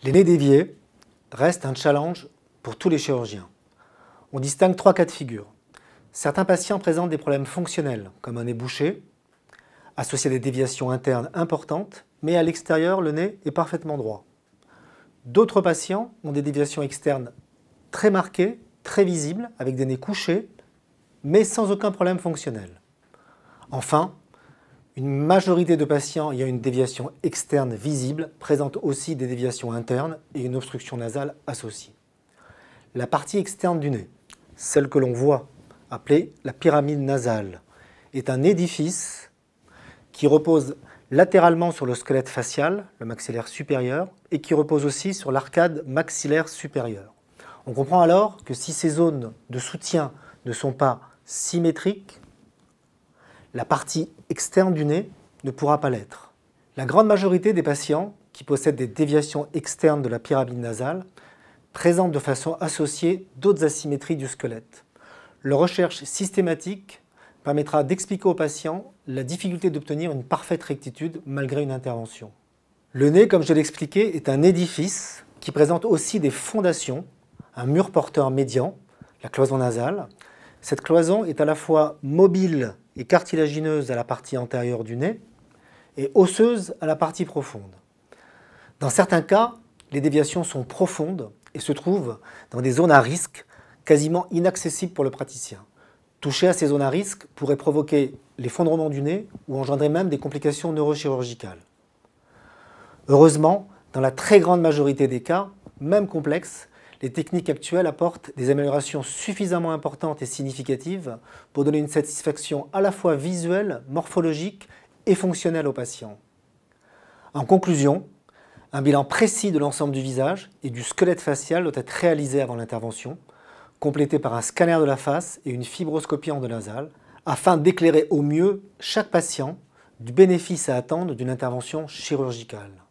Les nez déviés restent un challenge pour tous les chirurgiens. On distingue trois cas de figure. Certains patients présentent des problèmes fonctionnels, comme un nez bouché, associé à des déviations internes importantes, mais à l'extérieur, le nez est parfaitement droit. D'autres patients ont des déviations externes très marquées, très visibles, avec des nez couchés, mais sans aucun problème fonctionnel. Enfin, une majorité de patients ayant une déviation externe visible présentent aussi des déviations internes et une obstruction nasale associée. La partie externe du nez, celle que l'on voit, appelée la pyramide nasale, est un édifice qui repose latéralement sur le squelette facial, le maxillaire supérieur, et qui repose aussi sur l'arcade maxillaire supérieure. On comprend alors que si ces zones de soutien ne sont pas symétriques, la partie externe du nez ne pourra pas l'être. La grande majorité des patients qui possèdent des déviations externes de la pyramide nasale présentent de façon associée d'autres asymétries du squelette. Leur recherche systématique permettra d'expliquer aux patients la difficulté d'obtenir une parfaite rectitude malgré une intervention. Le nez, comme je l'ai expliqué, est un édifice qui présente aussi des fondations, un mur porteur médian, la cloison nasale. Cette cloison est à la fois mobile et cartilagineuse à la partie antérieure du nez et osseuse à la partie profonde. Dans certains cas, les déviations sont profondes et se trouvent dans des zones à risque quasiment inaccessibles pour le praticien. Toucher à ces zones à risque pourrait provoquer l'effondrement du nez ou engendrer même des complications neurochirurgicales. Heureusement, dans la très grande majorité des cas, même complexes, les techniques actuelles apportent des améliorations suffisamment importantes et significatives pour donner une satisfaction à la fois visuelle, morphologique et fonctionnelle aux patients. En conclusion, un bilan précis de l'ensemble du visage et du squelette facial doit être réalisé avant l'intervention, complété par un scanner de la face et une fibroscopie endonasale, afin d'éclairer au mieux chaque patient du bénéfice à attendre d'une intervention chirurgicale.